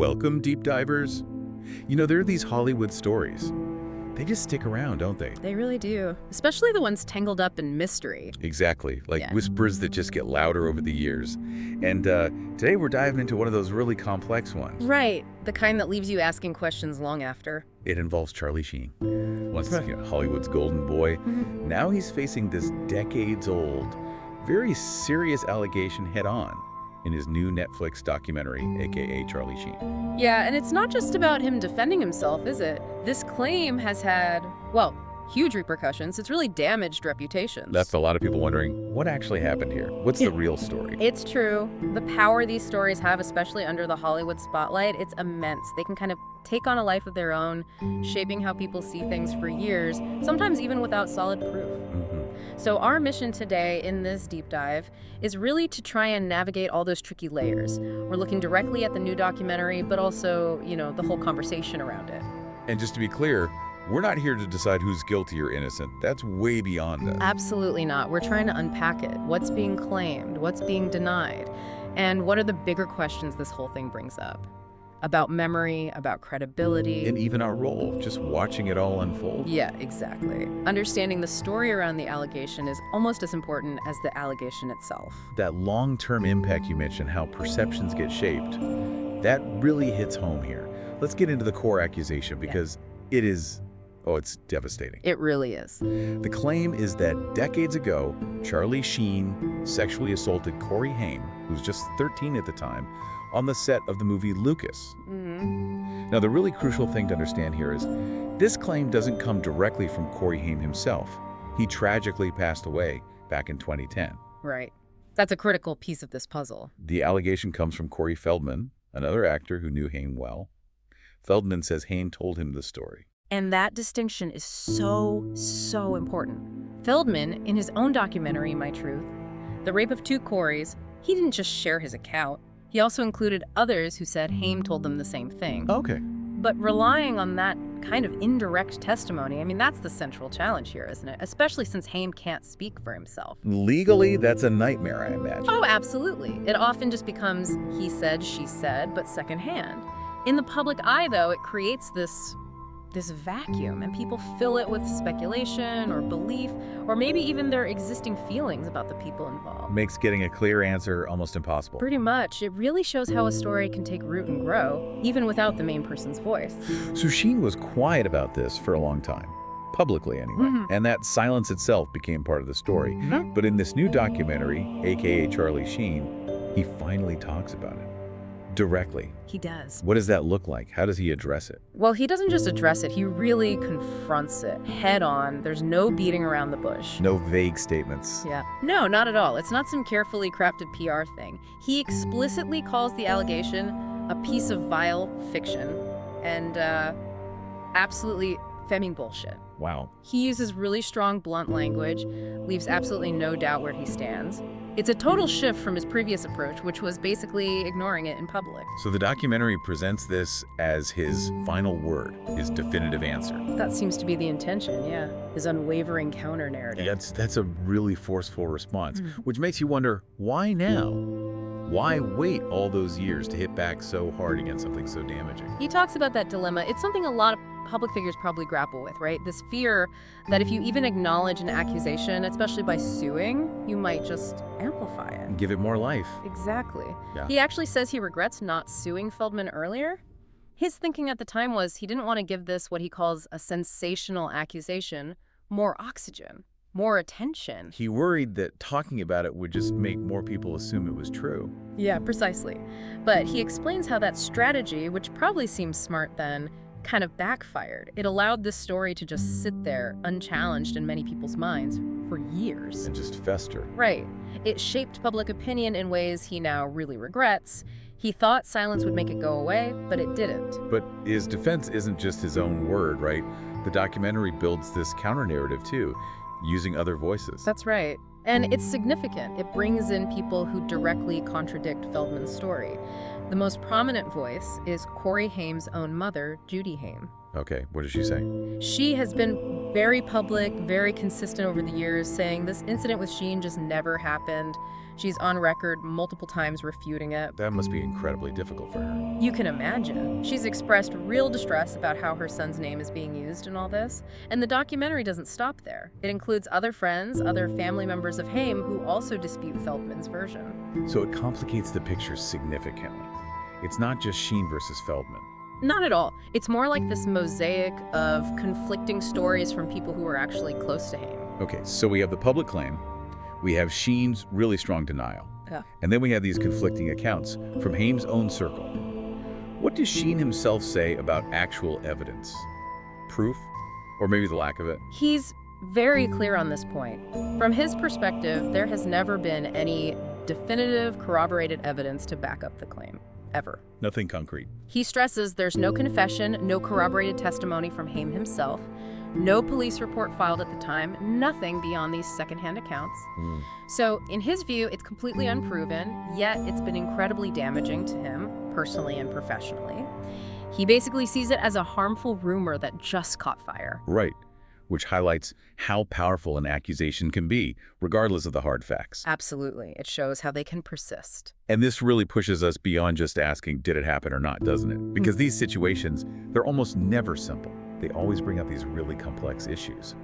Welcome, deep divers. You know, there are these Hollywood stories. They just stick around, don't they? They really do, especially the ones tangled up in mystery. Exactly, like Yeah. whispers that just get louder over the years. And today we're diving into one of those really complex ones. Right, the kind that leaves you asking questions long after. It involves Charlie Sheen. Once Hollywood's golden boy, now he's facing this decades-old, very serious allegation head-on in his new Netflix documentary, aka Charlie Sheen. Yeah, and it's not just about him defending himself, is it? This claim has had, well, huge repercussions. It's really damaged reputations. That's a lot of people wondering, what actually happened here? What's the real story? It's true. The power these stories have, especially under the Hollywood spotlight, it's immense. They can kind of take on a life of their own, shaping how people see things for years, sometimes even without solid proof. So our mission today in this deep dive is really to try and navigate all those tricky layers. We're looking directly at the new documentary, but also, the whole conversation around it. And just to be clear, we're not here to decide who's guilty or innocent. That's way beyond us. Absolutely not. We're trying to unpack it. What's being claimed? What's being denied? And what are the bigger questions this whole thing brings up? About memory, about credibility. And even our role, just watching it all unfold. Yeah, exactly. Understanding the story around the allegation is almost as important as the allegation itself. That long-term impact you mentioned, how perceptions get shaped, that really hits home here. Let's get into the core accusation because it is, it's devastating. It really is. The claim is that decades ago, Charlie Sheen sexually assaulted Corey Haim, who was just 13 at the time, on the set of the movie Lucas. Now, the really crucial thing to understand here is this claim doesn't come directly from Corey Haim himself. He tragically passed away back in 2010. Right. That's a critical piece of this puzzle. The allegation comes from Corey Feldman, another actor who knew Haim well. Feldman says Haim told him the story. And that distinction is so important. Feldman, in his own documentary, My Truth, The Rape of Two Coreys, he didn't just share his account. He also included others who said Haim told them the same thing. Okay. But relying on that kind of indirect testimony, that's the central challenge here, isn't it? Especially since Haim can't speak for himself. Legally, that's a nightmare, I imagine. Oh, absolutely. It often just becomes he said, she said, but secondhand. In the public eye, though, it creates this vacuum, and people fill it with speculation or belief, or maybe even their existing feelings about the people involved. Makes getting a clear answer almost impossible. Pretty much. It really shows how a story can take root and grow, even without the main person's voice. So Sheen was quiet about this for a long time, publicly anyway, and that silence itself became part of the story. But in this new documentary, aka Charlie Sheen, he finally talks about it. Directly. He does. What does that look like? How does he address it? Well, he doesn't just address it, he really confronts it head on. There's no beating around the bush. No vague statements. Yeah. No, not at all. It's not some carefully crafted PR thing. He explicitly calls the allegation a piece of vile fiction and absolutely femming bullshit. Wow. He uses really strong, blunt language, leaves absolutely no doubt where he stands. It's a total shift from his previous approach, which was basically ignoring it in public. So the documentary presents this as his final word, his definitive answer. That seems to be the intention, yeah. His unwavering counter-narrative. Yeah, that's a really forceful response, which makes you wonder, why now? Why wait all those years to hit back so hard against something so damaging? He talks about that dilemma. It's something a lot of public figures probably grapple with, right? This fear that if you even acknowledge an accusation, especially by suing, you might just amplify it. And give it more life. Exactly. Yeah. He actually says he regrets not suing Feldman earlier. His thinking at the time was he didn't want to give this what he calls a sensational accusation more oxygen, more attention. He worried that talking about it would just make more people assume it was true. Yeah, precisely. But he explains how that strategy, which probably seems smart then, kind of backfired. It allowed this story to just sit there unchallenged in many people's minds for years. And just fester. Right. It shaped public opinion in ways he now really regrets. He thought silence would make it go away, but it didn't. But his defense isn't just his own word, right? The documentary builds this counter-narrative too, using other voices. That's right. And it's significant. It brings in people who directly contradict Feldman's story. The most prominent voice is Corey Haim's own mother, Judy Haim. Okay, what does she say? She has been very public, very consistent over the years, saying this incident with Sheen just never happened. She's on record multiple times refuting it. That must be incredibly difficult for her. You can imagine. She's expressed real distress about how her son's name is being used in all this. And the documentary doesn't stop there. It includes other friends, other family members of Haim who also dispute Feldman's version. So it complicates the picture significantly. It's not just Sheen versus Feldman. Not at all. It's more like this mosaic of conflicting stories from people who are actually close to Haim. Okay, so we have the public claim, we have Sheen's really strong denial, and then we have these conflicting accounts from Haim's own circle. What does Sheen himself say about actual evidence? Proof? Or maybe the lack of it? He's very clear on this point. From his perspective, there has never been any definitive, corroborated evidence to back up the claim. Ever. Nothing concrete. He stresses there's no confession, no corroborated testimony from Haim himself, no police report filed at the time, nothing beyond these secondhand accounts. So, in his view, it's completely unproven, yet it's been incredibly damaging to him, personally and professionally. He basically sees it as a harmful rumor that just caught fire. Right, which highlights how powerful an accusation can be, regardless of the hard facts. Absolutely. It shows how they can persist. And this really pushes us beyond just asking, did it happen or not, doesn't it? Because these situations, they're almost never simple. They always bring up these really complex issues.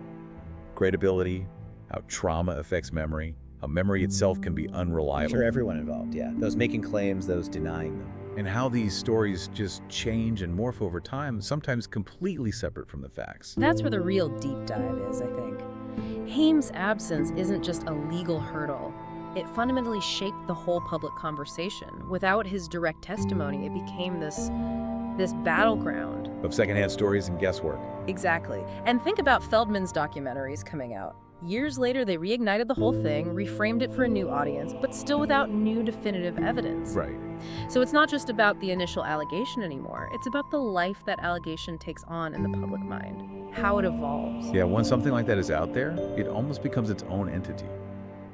Credibility, how trauma affects memory, how memory itself can be unreliable. For everyone involved, yeah. Those making claims, those denying them. And how these stories just change and morph over time, sometimes completely separate from the facts. That's where the real deep dive is, I think. Haim's absence isn't just a legal hurdle. It fundamentally shaped the whole public conversation. Without his direct testimony, it became this battleground. Of secondhand stories and guesswork. Exactly. And think about Feldman's documentaries coming out. Years later, they reignited the whole thing, reframed it for a new audience, but still without new definitive evidence. Right. So it's not just about the initial allegation anymore. It's about the life that allegation takes on in the public mind, how it evolves. Yeah, when something like that is out there, it almost becomes its own entity.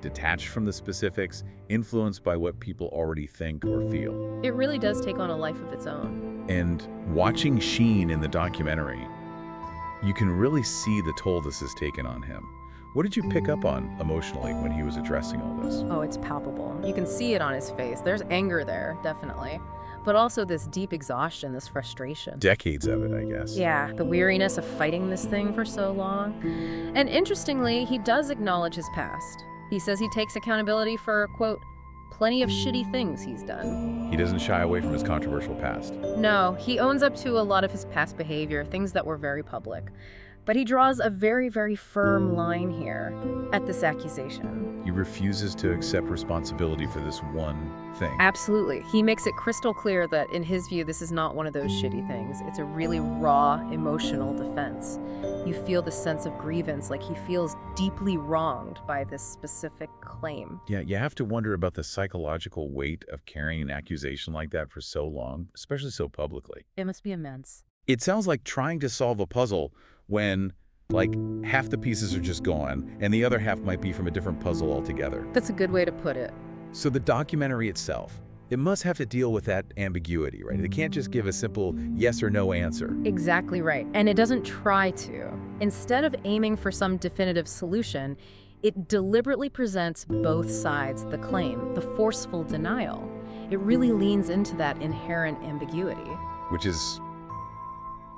Detached from the specifics, influenced by what people already think or feel. It really does take on a life of its own. And watching Sheen in the documentary, you can really see the toll this has taken on him. What did you pick up on emotionally when he was addressing all this? Oh, it's palpable. You can see it on his face. There's anger there, definitely. But also this deep exhaustion, this frustration. Decades of it, I guess. Yeah, the weariness of fighting this thing for so long. And interestingly, he does acknowledge his past. He says he takes accountability for, quote, plenty of shitty things he's done. He doesn't shy away from his controversial past. No, he owns up to a lot of his past behavior, things that were very public. But he draws a very, very firm line here at this accusation. He refuses to accept responsibility for this one thing. Absolutely. He makes it crystal clear that, in his view, this is not one of those shitty things. It's a really raw, emotional defense. You feel the sense of grievance, like he feels deeply wronged by this specific claim. Yeah, you have to wonder about the psychological weight of carrying an accusation like that for so long, especially so publicly. It must be immense. It sounds like trying to solve a puzzle when, like, half the pieces are just gone and the other half might be from a different puzzle altogether. That's a good way to put it. So the documentary itself, it must have to deal with that ambiguity, right? It can't just give a simple yes or no answer. Exactly right. And it doesn't try to. Instead of aiming for some definitive solution, it deliberately presents both sides of the claim, the forceful denial. It really leans into that inherent ambiguity. Which is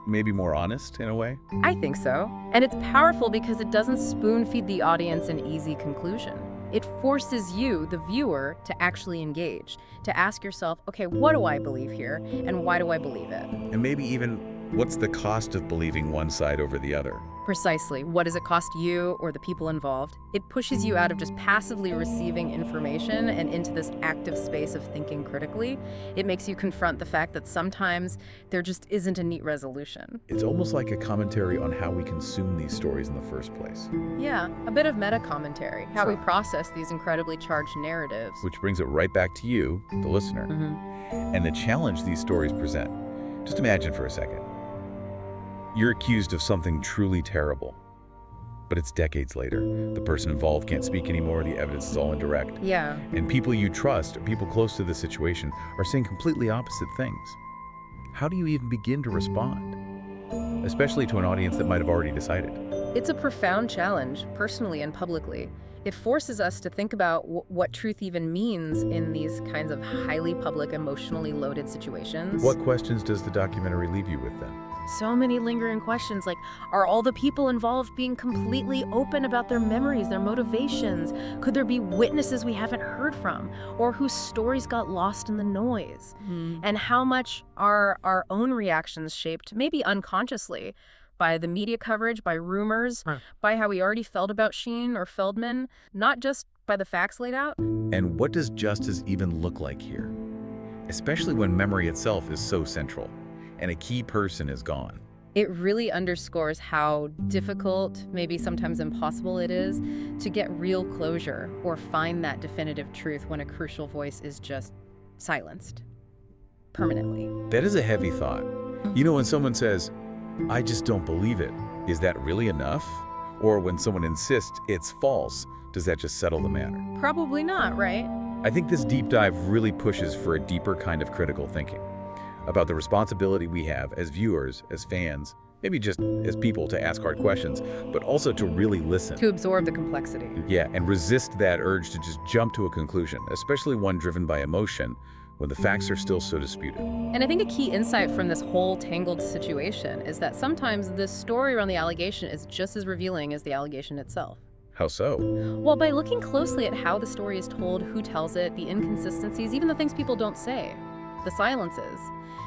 maybe more honest in a way? I think so. And it's powerful because it doesn't spoon-feed the audience an easy conclusion. It forces you, the viewer, to actually engage, to ask yourself, okay, what do I believe here, and why do I believe it? And maybe even, what's the cost of believing one side over the other? Precisely. What does it cost you or the people involved? It pushes you out of just passively receiving information and into this active space of thinking critically. It makes you confront the fact that sometimes there just isn't a neat resolution. It's almost like a commentary on how we consume these stories in the first place. Yeah, a bit of meta-commentary, how we process these incredibly charged narratives. Which brings it right back to you, the listener, and the challenge these stories present. Just imagine for a second. You're accused of something truly terrible. But it's decades later. The person involved can't speak anymore, the evidence is all indirect. Yeah. And people you trust, or people close to the situation, are saying completely opposite things. How do you even begin to respond? Especially to an audience that might have already decided. It's a profound challenge, personally and publicly. It forces us to think about what truth even means in these kinds of highly public, emotionally loaded situations. What questions does the documentary leave you with then? So many lingering questions, like, are all the people involved being completely open about their memories, their motivations? Could there be witnesses we haven't heard from, or whose stories got lost in the noise? And how much are our own reactions shaped, maybe unconsciously, by the media coverage, by rumors, by how we already felt about Sheen or Feldman, not just by the facts laid out? And what does justice even look like here? Especially when memory itself is so central, and a key person is gone. It really underscores how difficult, maybe sometimes impossible it is, to get real closure or find that definitive truth when a crucial voice is just silenced permanently. That is a heavy thought. You know, when someone says, "I just don't believe it," is that really enough? Or when someone insists it's false, does that just settle the matter? Probably not, right? I think this deep dive really pushes for a deeper kind of critical thinking about the responsibility we have as viewers, as fans, maybe just as people to ask hard questions, but also to really listen. To absorb the complexity. Yeah, and resist that urge to just jump to a conclusion, especially one driven by emotion when the facts are still so disputed. And I think a key insight from this whole tangled situation is that sometimes the story around the allegation is just as revealing as the allegation itself. How so? Well, by looking closely at how the story is told, who tells it, the inconsistencies, even the things people don't say, the silences,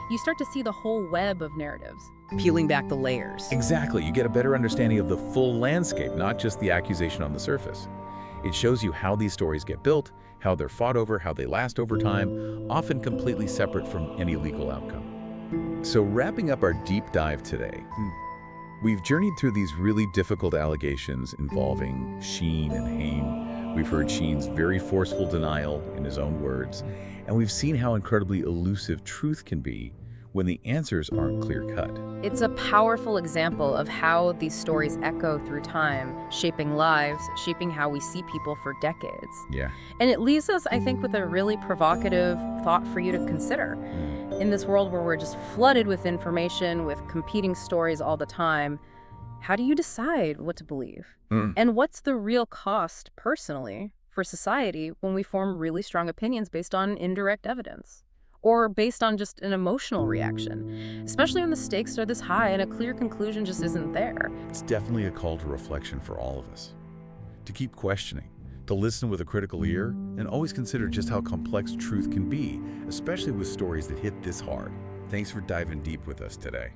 you start to see the whole web of narratives. Peeling back the layers. Exactly, you get a better understanding of the full landscape, not just the accusation on the surface. It shows you how these stories get built, how they're fought over, how they last over time, often completely separate from any legal outcome. So wrapping up our deep dive today, we've journeyed through these really difficult allegations involving Sheen and Haim. We've heard Sheen's very forceful denial in his own words, and we've seen how incredibly elusive truth can be when the answers aren't clear-cut. It's a powerful example of how these stories echo through time, shaping lives, shaping how we see people for decades. Yeah. And it leaves us, I think, with a really provocative thought for you to consider. In this world where we're just flooded with information, with competing stories all the time, how do you decide what to believe? And what's the real cost, personally, for society when we form really strong opinions based on indirect evidence? Or based on just an emotional reaction, especially when the stakes are this high and a clear conclusion just isn't there. It's definitely a call to reflection for all of us. To keep questioning, to listen with a critical ear, and always consider just how complex truth can be, especially with stories that hit this hard. Thanks for diving deep with us today.